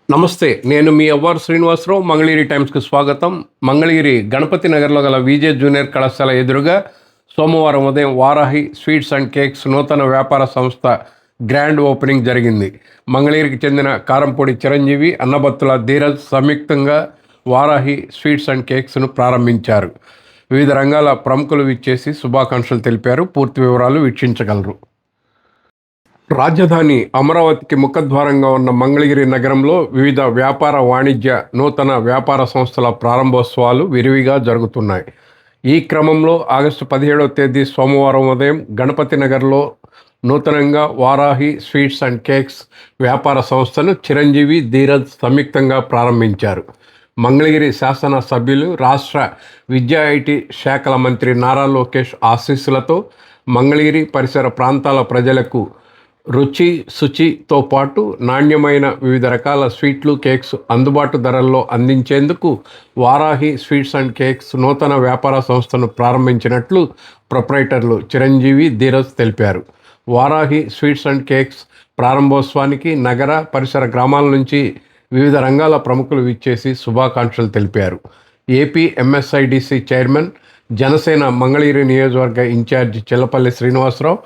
నమస్తే, నేను మీ అవ్వారు శ్రీనివాసరావు. మంగళగిరి టైమ్స్కి స్వాగతం. మంగళగిరి గణపతి నగర్లో గల విజే జూనియర్ కళాశాల ఎదురుగా సోమవారం ఉదయం వారాహి స్వీట్స్ అండ్ కేక్స్ నూతన వ్యాపార సంస్థ గ్రాండ్ ఓపెనింగ్ జరిగింది. మంగళగిరికి చెందిన కారంపొడి చిరంజీవి, అన్నబత్తుల ధీరజ్ సంయుక్తంగా వారాహి స్వీట్స్ అండ్ కేక్స్ను ప్రారంభించారు. వివిధ రంగాల ప్రముఖులు విచ్చేసి శుభాకాంక్షలు తెలిపారు. పూర్తి వివరాలు వీక్షించగలరు. రాజధాని అమరావతికి ముఖద్వారంగా ఉన్న మంగళగిరి నగరంలో వివిధ వ్యాపార, వాణిజ్య, నూతన వ్యాపార సంస్థల ప్రారంభోత్సవాలు విరివిగా జరుగుతున్నాయి. ఈ క్రమంలో ఆగస్టు 17వ తేదీ సోమవారం ఉదయం గణపతి నగర్లో నూతనంగా వారాహి స్వీట్స్ అండ్ కేక్స్ వ్యాపార సంస్థను చిరంజీవి, ధీరజ్ సంయుక్తంగా ప్రారంభించారు. మంగళగిరి శాసన సభ్యులు, రాష్ట్ర విద్యా ఐటీ శాఖల మంత్రి నారా లోకేష్ ఆశీస్సులతో మంగళగిరి పరిసర ప్రాంతాల ప్రజలకు రుచి, శుచితో పాటు నాణ్యమైన వివిధ రకాల స్వీట్లు, కేక్స్ అందుబాటు ధరల్లో అందించేందుకు వారాహి స్వీట్స్ అండ్ కేక్స్ నూతన వ్యాపార సంస్థను ప్రారంభించినట్లు ప్రొప్రైటర్లు చిరంజీవి, ధీరజ్ తెలిపారు. వారాహి స్వీట్స్ అండ్ కేక్స్ ప్రారంభోత్సవానికి నగర పరిసర గ్రామాల నుంచి వివిధ రంగాల ప్రముఖులు విచ్చేసి శుభాకాంక్షలు తెలిపారు. AP MSIDC chairman, Janasena Mangalagiri నియోజకవర్గ ఇన్ఛార్జి చిల్లపల్లి శ్రీనివాసరావు,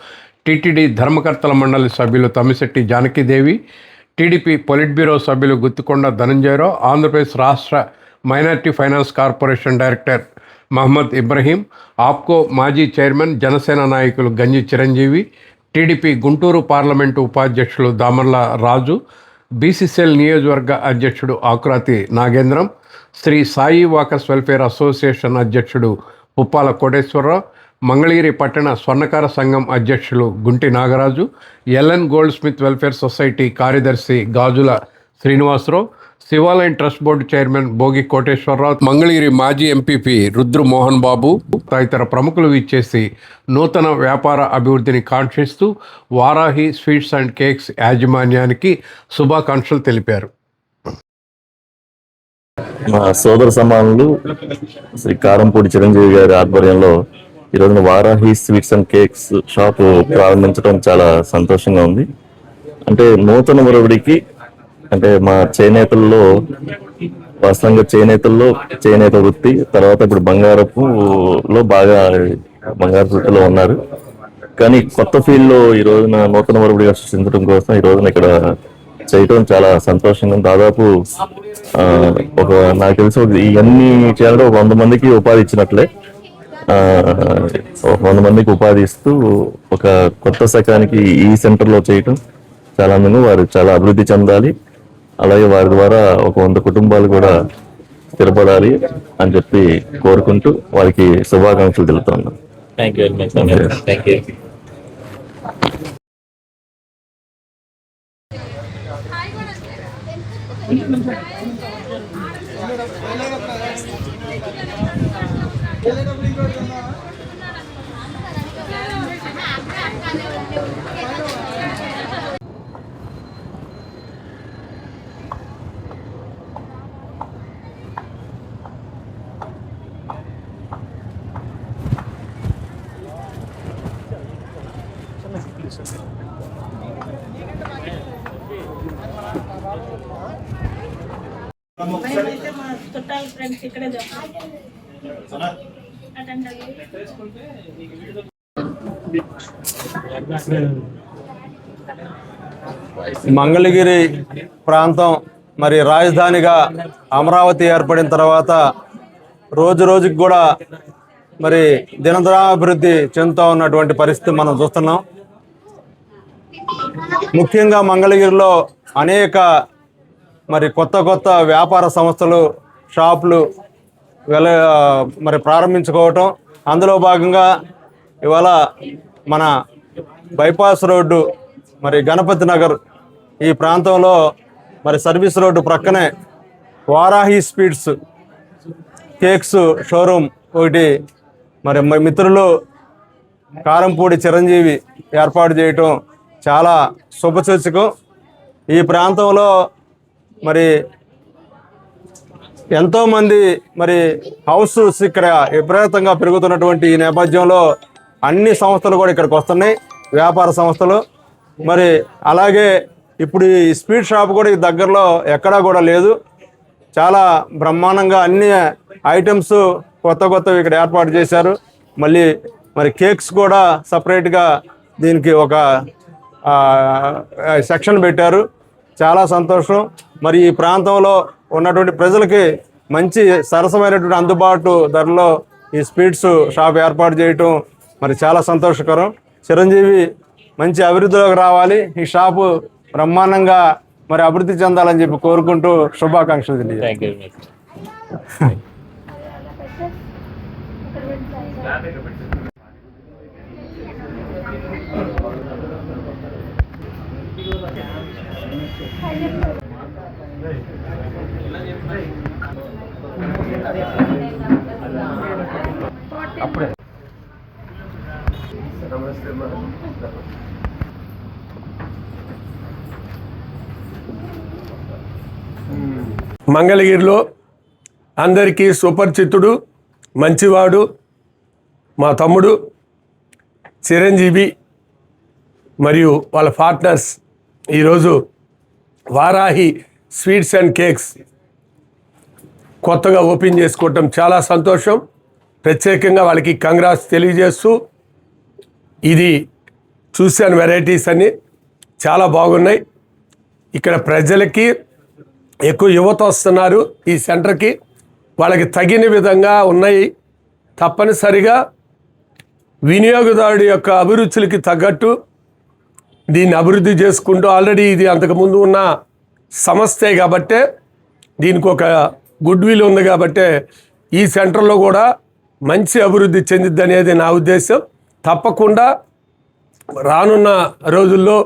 టీటీడీ ధర్మకర్తల మండలి సభ్యులు Tammisetti Janaki Devi, TDP politburo సభ్యులు గుత్తికొండ ధనంజయరావు, ఆంధ్రప్రదేశ్ రాష్ట్ర minority finance corporation director Mohammed Ibrahim, APCO మాజీ చైర్మన్, జనసేన నాయకులు గంజి చిరంజీవి, టీడీపీ గుంటూరు పార్లమెంటు ఉపాధ్యక్షులు దామర్ల రాజు, బీసీసీఎల్ నియోజకవర్గ అధ్యక్షుడు Akurathi Nagendram, Shri Sai walkers welfare association అధ్యక్షుడు పుప్పాల కోటేశ్వరరావు, మంగళగిరి పట్టణ స్వర్ణకార సంఘం అధ్యక్షులు Gunti Nagaraju, LN goldsmith welfare society కార్యదర్శి గాజుల శ్రీనివాసరావు, శివాలయం trust board chairman Bhogi Koteswararao, Mangalagiri మాజీ ఎంపీపీ రుద్రు మోహన్ బాబు తదితర ప్రముఖులు ఇచ్చేసి నూతన వ్యాపార అభివృద్ధిని కాంక్షిస్తూ వారాహి స్వీట్స్ అండ్ కేక్స్ యాజమాన్యానికి శుభాకాంక్షలు తెలిపారు. మా సోదర సమానులు శ్రీ కారంపూడి చిరంజీవి గారి ఆధ్వర్యంలో ఈరోజున Varahi sweets and cakes shop ప్రారంభించడం చాలా సంతోషంగా ఉంది. అంటే నూతన ఒరవడికి, అంటే మా చేనేతల్లో వాస్తవంగా చేనేత వృత్తి, తర్వాత ఇప్పుడు బంగారపులో బాగా బంగారు వృత్తిలో ఉన్నారు. కానీ కొత్త ఫీల్డ్లో ఈ రోజున నూతన ఒరవడిగా సృష్టించడం కోసం ఈ రోజున ఇక్కడ చేయటం చాలా సంతోషంగా. దాదాపు నాకు తెలిసి ఇవన్నీ చేయడం 100 మందికి ఉపాధి ఇచ్చినట్లే. 100 మందికి ఉపాధి ఇస్తూ ఒక కొత్త శకానికి ఈ సెంటర్లో చేయటం చాలా మంది వారు చాలా అభివృద్ధి చెందాలి. అలాగే వారి ద్వారా ఒక 100 కుటుంబాలు కూడా స్థిరపడాలి అని చెప్పి కోరుకుంటూ వారికి శుభాకాంక్షలు తెలుపుతున్నాను. Thank you very much. Thank you. Mangalagiri ప్రాంతం మరి రాజధానిగా అమరావతి ఏర్పడిన తర్వాత రోజు రోజుకి కూడా మరి దినదినాభివృద్ధి చెందుతూ ఉన్నటువంటి పరిస్థితి మనం చూస్తున్నాం. ముఖ్యంగా మంగళగిరిలో అనేక మరి కొత్త వ్యాపార సంస్థలు, షాపులు మరి ప్రారంభించుకోవటం, అందులో భాగంగా ఇవాళ మన బైపాస్ రోడ్డు మరి గణపతి నగర్ ఈ ప్రాంతంలో మరి సర్వీస్ రోడ్డు ప్రక్కనే వారాహి స్వీట్స్ కేక్స్ షోరూమ్ ఒకటి మరి మిత్రులు కారంపూడి చిరంజీవి ఏర్పాటు చేయటం చాలా శుభసూచకం. ఈ ప్రాంతంలో మరి ఎంతోమంది మరి హౌసెస్ ఇక్కడ విపరీతంగా పెరుగుతున్నటువంటి ఈ నేపథ్యంలో అన్ని సంస్థలు కూడా ఇక్కడికి వస్తున్నాయి, వ్యాపార సంస్థలు. మరి అలాగే ఇప్పుడు ఈ స్వీట్ షాప్ కూడా ఈ దగ్గరలో ఎక్కడా కూడా లేదు. చాలా బ్రహ్మాండంగా అన్ని ఐటమ్స్ కొత్తవి ఇక్కడ ఏర్పాటు చేశారు. మరి కేక్స్ కూడా సపరేట్గా దీనికి ఒక సెక్షన్ పెట్టారు. చాలా సంతోషం. మరి ఈ ప్రాంతంలో ఉన్నటువంటి ప్రజలకి మంచి సరసమైనటువంటి అందుబాటు ధరలో ఈ స్వీట్స్ షాప్ ఏర్పాటు చేయటం మరి చాలా సంతోషకరం. చిరంజీవి మంచి అభివృద్ధిలోకి రావాలి, ఈ షాపు బ్రహ్మాండంగా మరి అభివృద్ధి చెందాలని చెప్పి కోరుకుంటూ శుభాకాంక్షలు తెలియజేస్తాను. Thank you very much. మంగళగిరిలో అందరికీ సుపరిచితుడు, మంచివాడు మా తమ్ముడు చిరంజీవి మరియు వాళ్ళ పార్ట్నర్స్ ఈరోజు వారాహి స్వీట్స్ అండ్ కేక్స్ కొత్తగా ఓపెన్ చేసుకోవటం చాలా సంతోషం. ప్రత్యేకంగా వాళ్ళకి కంగ్రాట్స్ తెలియజేస్తూ, ఇది చూశాను వెరైటీస్ అన్నీ చాలా బాగున్నాయి. ఇక్కడ ప్రజలకి ఎక్కువ యువత వస్తున్నారు ఈ సెంటర్కి, వాళ్ళకి తగిన విధంగా ఉన్నాయి. తప్పనిసరిగా వినియోగదారుడి యొక్క అభిరుచులకి తగ్గట్టు దీన్ని అభివృద్ధి చేసుకుంటూ, ఆల్రెడీ ఇది అంతకుముందు ఉన్న సంస్థే కాబట్టే దీనికి ఒక గుడ్ విల్ ఉంది కాబట్టే ఈ సెంటర్లో కూడా మంచి అభివృద్ధి చెందిద్ది అనేది నా ఉద్దేశం. తప్పకుండా రానున్న రోజుల్లో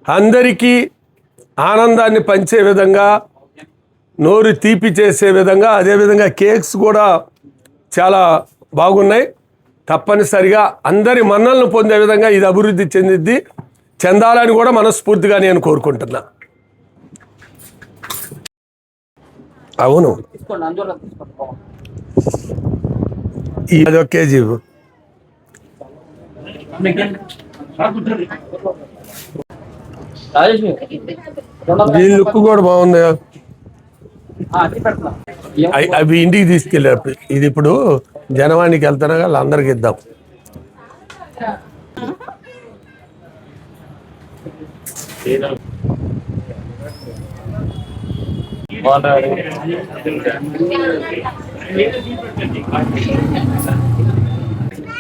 అందరికీ ఆనందాన్ని పంచే విధంగా, నోరు తీపి చేసే విధంగా, అదేవిధంగా కేక్స్ కూడా చాలా బాగున్నాయి. తప్పనిసరిగా అందరి మన్నలను పొందే విధంగా ఇది అభివృద్ధి చెందాలని కూడా మనస్ఫూర్తిగా నేను కోరుకుంటున్నా. అవును, అది ఒక కేజీ. ఈ లుక్ కూడా బాగుంది. అవి ఇంటికి తీసుకెళ్ళారు. ఇది ఇప్పుడు జనవాణికి వెళ్తాను కదా, అందరికి ఇద్దాం.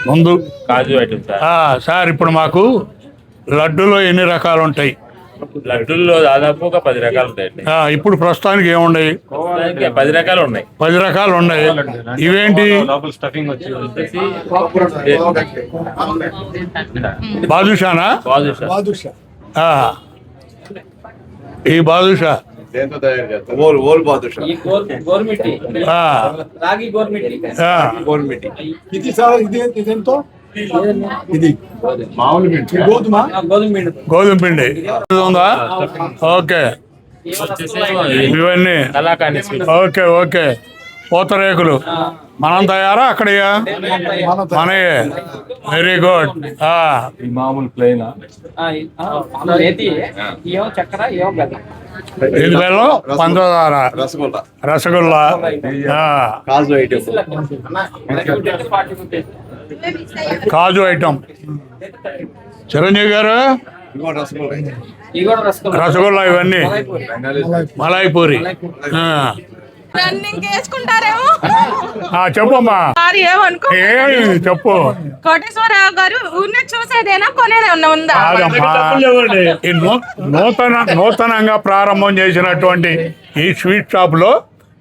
ముందు కాజు ఐటమ్ సార్. సార్ ఇప్పుడు మాకు లడ్డూలో ఎన్ని రకాలు ఉంటాయి? లడ్డూల్లో దాదాపు ఒక 10 రకాలు ఉంటాయండి. ఇప్పుడు ప్రస్తుతానికి ఏమున్నాయి? 10 రకాలు ఉన్నాయి. 10 రకాలు ఉన్నాయి. ఇవేంటి? బాదుషానా? బాదుషా. ఈ బాదుషా గోధుమ పిండి ఉందా? ఓకే, ఇవన్నీ ఓకే ఓకే. పూతరేకులు మనం తయారా అక్కడయ్యా? మనయే. Very good. మామూలు ప్లేన్ ఇది బెల్లం, పంచదార, రసగుల్లా, కాజు ఐటమ్. చిరంజీవి గారు రసగుల్లా, ఇవన్నీ మలాయిపూరి. చెప్పమ్మా, చెప్పు. కోటేశ్వరరావు గారు చూసేదేనా కొనేదేమన్నా ఉందా? నూతనంగా ప్రారంభం చేసినటువంటి ఈ స్వీట్ షాప్ లో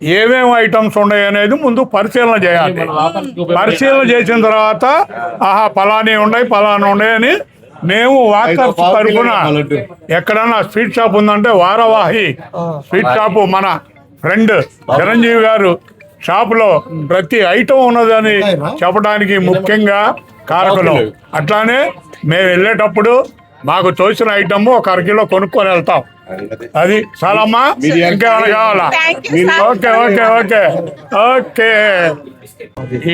ఏమేమి ఐటమ్స్ ఉన్నాయి అనేది ముందు పరిశీలన చేయాలి. పరిశీలన చేసిన తర్వాత పలాని ఉన్నాయి అని మేము వాకర్స్ తరఫున ఎక్కడన్నా స్వీట్ షాప్ ఉందంటే వారాహి స్వీట్ షాపు మన ఫ్రెండ్ చిరంజీవి గారు షాపులో ప్రతి ఐటమ్ ఉన్నదని చెప్పడానికి ముఖ్యంగా కారకులు. అట్లానే మేము వెళ్ళేటప్పుడు మాకు తోచిన ఐటమ్ ఒక 1 కిలో కొనుక్కొని వెళ్తాం. అది చాలమ్మా, ఇంకేమైనా కావాలా? Okay okay okay okay.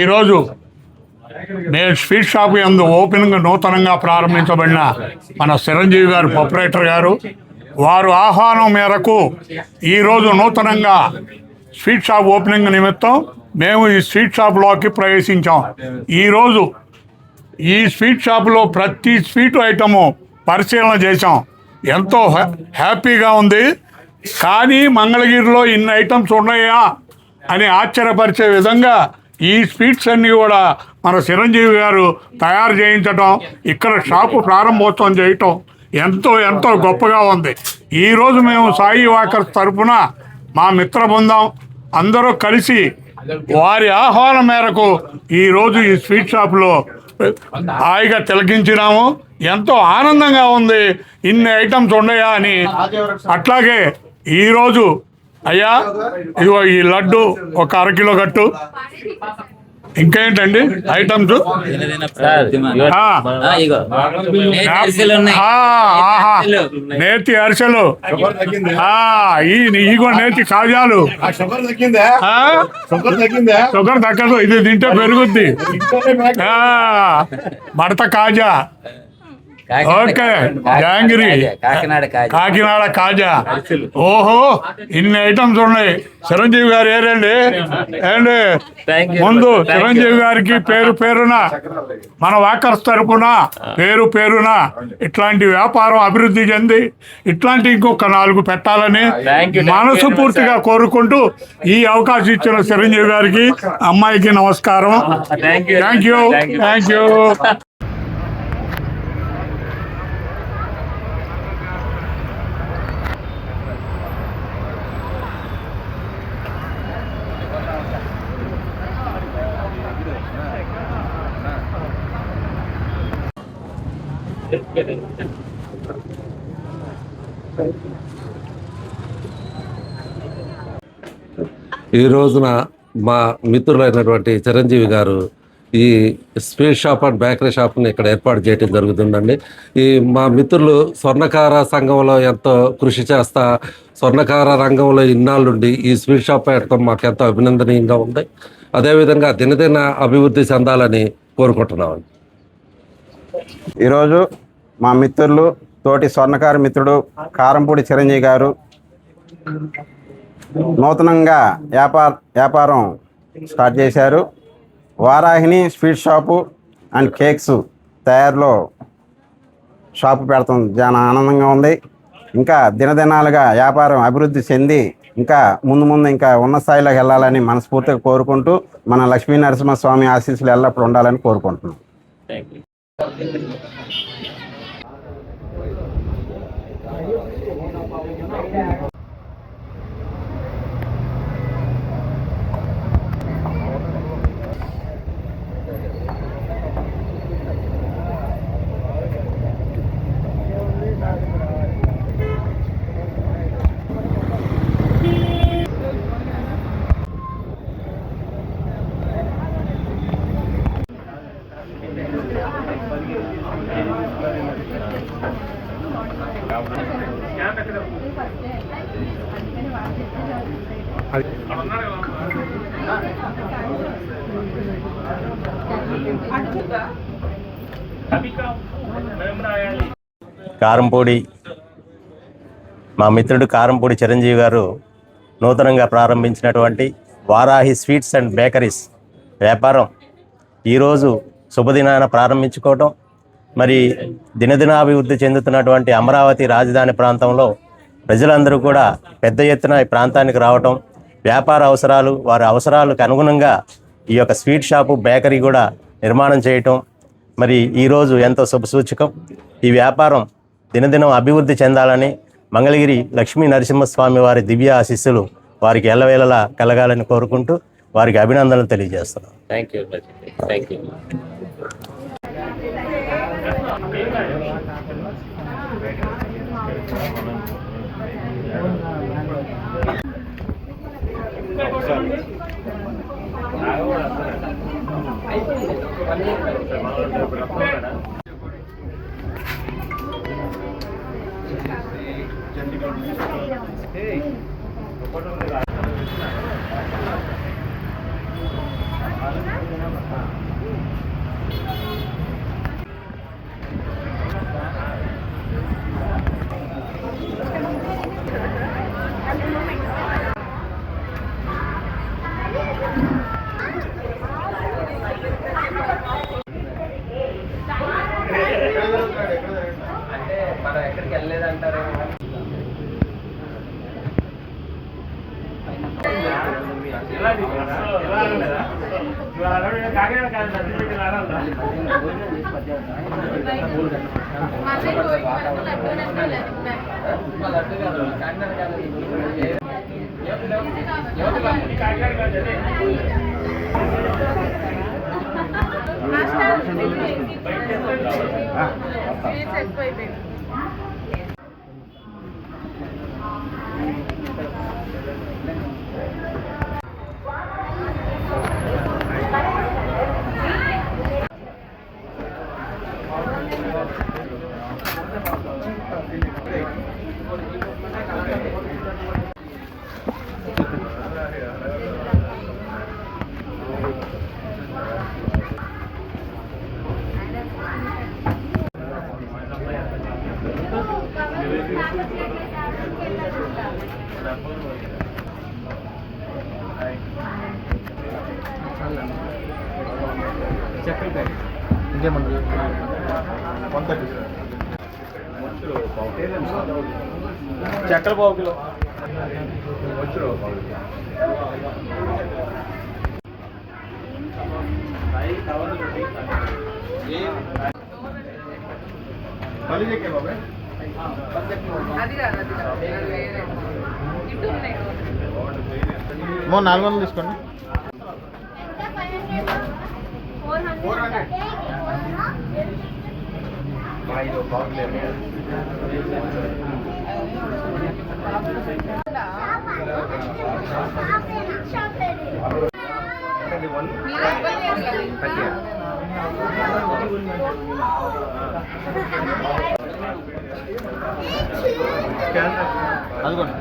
ఈరోజు నేను స్వీట్ షాప్ యందు ఓపెనింగ్ నూతనంగా ప్రారంభించబడిన మన చిరంజీవి గారు ప్రొపరేటర్ గారు వారు ఆహ్వానం మేరకు ఈరోజు నూతనంగా స్వీట్ షాప్ ఓపెనింగ్ నిమిత్తం మేము ఈ స్వీట్ షాప్లోకి ప్రవేశించాం. ఈరోజు ఈ స్వీట్ షాప్లో ప్రతి స్వీట్ ఐటము పరిశీలన చేశాం. ఎంతో హ్యాపీగా ఉంది. కానీ మంగళగిరిలో ఇన్ని ఐటమ్స్ ఉన్నాయా అని ఆశ్చర్యపరిచే విధంగా ఈ స్వీట్స్ అన్నీ కూడా మన చిరంజీవి గారు తయారు చేయించటం, ఇక్కడ షాపు ప్రారంభోత్సవం చేయటం ఎంతో ఎంతో గొప్పగా ఉంది. ఈరోజు మేము సాయి వాకర్స్ తరఫున మా మిత్ర బృందం అందరూ కలిసి వారి ఆహ్వానం మేరకు ఈరోజు ఈ స్వీట్ షాప్లో హాయిగా తిలకించినాము. ఎంతో ఆనందంగా ఉంది ఇన్ని ఐటమ్స్ ఉన్నాయా అని. అట్లాగే ఈరోజు అయ్యా ఇదిగో ఈ లడ్డు ఒక అరకిలో కట్టు. ఇంకేంటండి ఐటమ్స్? నేతి అరిసెలు, ఇగో నేతి కాజాలు. షుగర్ తగ్గదు, ఇది తింటే పెరుగుద్ది. మడత కాజా, ఓకే, జాంగిరి, కాకినాడ కాజా. ఓహో, ఇన్ని ఐటమ్స్ ఉన్నాయి. చిరంజీవి గారు ఏరండి ఏండి. ముందు చిరంజీవి గారికి పేరు పేరున మన వాకర్స్ తరపున పేరు పేరున ఇట్లాంటి వ్యాపారం అభివృద్ధి చెంది ఇట్లాంటి ఇంకొక 4 పెట్టాలని మనసు పూర్తిగా కోరుకుంటూ ఈ అవకాశం ఇచ్చిన చిరంజీవి గారికి, అమ్మాయికి నమస్కారం. Thank you. ఈ రోజున మా మిత్రులైనటువంటి చిరంజీవి గారు ఈ స్వీట్ షాప్ అండ్ బేకరీ షాప్ని ఇక్కడ ఏర్పాటు చేయడం జరుగుతుందండి. ఈ మా మిత్రులు స్వర్ణకార సంఘంలో ఎంతో కృషి చేస్తా స్వర్ణకార రంగంలో ఇన్నాళ్ళుండి ఈ స్వీట్ షాప్ పెట్టడం మాకు ఎంతో అభినందనీయంగా ఉంది. అదేవిధంగా దినదిన అభివృద్ధి చెందాలని కోరుకుంటున్నామండి. ఈరోజు మా మిత్రులు తోటి స్వర్ణకార మిత్రుడు కారంపూడి చిరంజీవి గారు నూతనంగా వ్యాపారం స్టార్ట్ చేశారు. వారాహిని స్వీట్ షాపు అండ్ కేక్స్ తయారులో షాపు పెడతాం చాలా ఆనందంగా ఉంది. ఇంకా దినదినాలుగా వ్యాపారం అభివృద్ధి చెంది ఇంకా ముందు ఇంకా ఉన్న స్థాయిలోకి వెళ్ళాలని మనస్ఫూర్తిగా కోరుకుంటూ మన లక్ష్మీ నరసింహస్వామి ఆశీస్సులు ఎల్లప్పుడూ ఉండాలని కోరుకుంటున్నాం. కారంపూడి మా మిత్రుడు కారంపూడి చిరంజీవి గారు నూతనంగా ప్రారంభించినటువంటి వారాహి స్వీట్స్ అండ్ బేకరీస్ వ్యాపారం ఈరోజు శుభదినాన ప్రారంభించుకోవటం, మరి దినదినాభివృద్ధి చెందుతున్నటువంటి అమరావతి రాజధాని ప్రాంతంలో ప్రజలందరూ కూడా పెద్ద ఎత్తున ఈ ప్రాంతానికి రావటం, వ్యాపార అవసరాలు వారి అవసరాలకు అనుగుణంగా ఈ యొక్క స్వీట్ షాపు బేకరీ కూడా నిర్మాణం చేయటం మరి ఈరోజు ఎంతో శుభసూచకం. ఈ వ్యాపారం దినదినం అభివృద్ధి చెందాలని మంగళగిరి లక్ష్మీ నరసింహస్వామి వారి దివ్య ఆశీస్సులు వారికి ఎల్లవేళలా కలగాలని కోరుకుంటూ వారికి అభినందనలు తెలియజేస్తున్నాం. Thank you. చక్కెర పావు కిలో. మో 400 తీసుకోండి. అదిగోండి.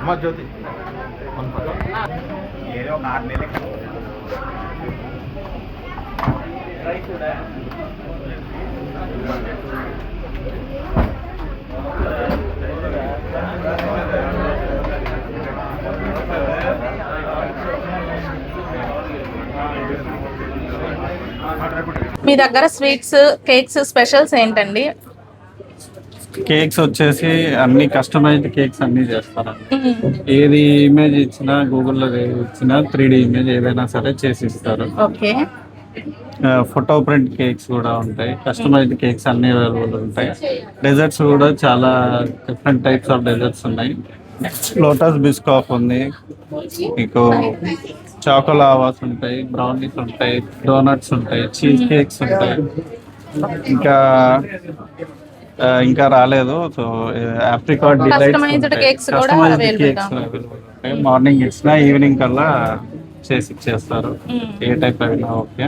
అమ్మా జ్యోతి ఏదో ఒక 6 నెలలు మీ దగ్గర స్వీట్స్, కేక్స్ స్పెషల్స్ ఏంటండి? కేక్స్ వచ్చేసి అన్ని కస్టమైజ్డ్ కేక్స్ అన్ని చేస్తారండి. ఏది ఇమేజ్ ఇచ్చినా గూగుల్లో ఇచ్చినా 3D ఇమేజ్ ఏదైనా సరే చేసి ఇస్తారు. ఓకే. ఫోటో ప్రింట్ కేక్స్ కూడా ఉంటాయి. కస్టమైజ్డ్ కేక్స్ అన్ని అవైలబుల్ ఉంటాయి. డెజర్ట్స్ కూడా చాలా డిఫరెంట్ టైప్స్ ఆఫ్ డెజర్ట్స్ ఉన్నాయి. లోటస్ బిస్కాఫ్ ఉంది, మీకు చాకోలావాస్ ఉంటాయి, బ్రౌనీస్ ఉంటాయి, డోనట్స్ ఉంటాయి, చీజ్ కేక్స్ ఉంటాయి. ఇంకా రాలేదు. సో ఆప్రికాట్ కస్టమైజ్డ్ కేక్స్ కూడా అవైలబుల్ ఉంటాయి. మార్నింగ్ ఇచ్చినా ఈవినింగ్ కల్లా చేసి ఇచ్చేస్తారు. ఏ టైప్ అయినా ఓకే.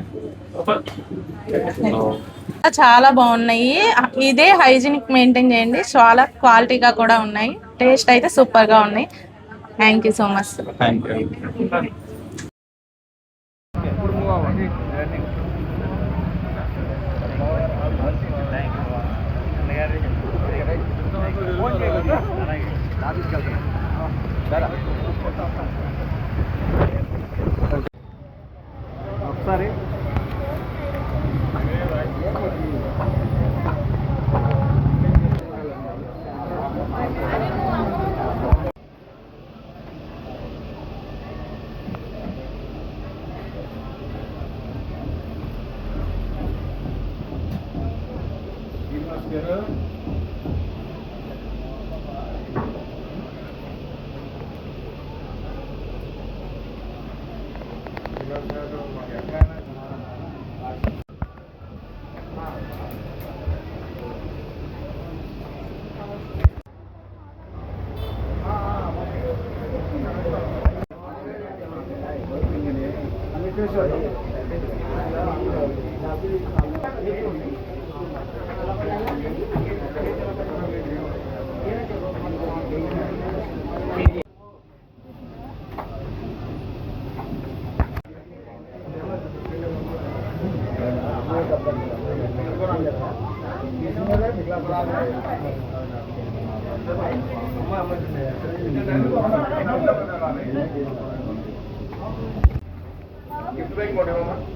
చాలా బాగున్నాయి. ఇదే హైజీనిక్ మెయింటైన్ చేయండి. చాలా క్వాలిటీగా కూడా ఉన్నాయి. టేస్ట్ అయితే సూపర్ గా ఉన్నాయి. Thank you so much. Thank you. ఒకసారి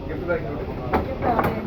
గిఫ్ట్ బ్యాగ్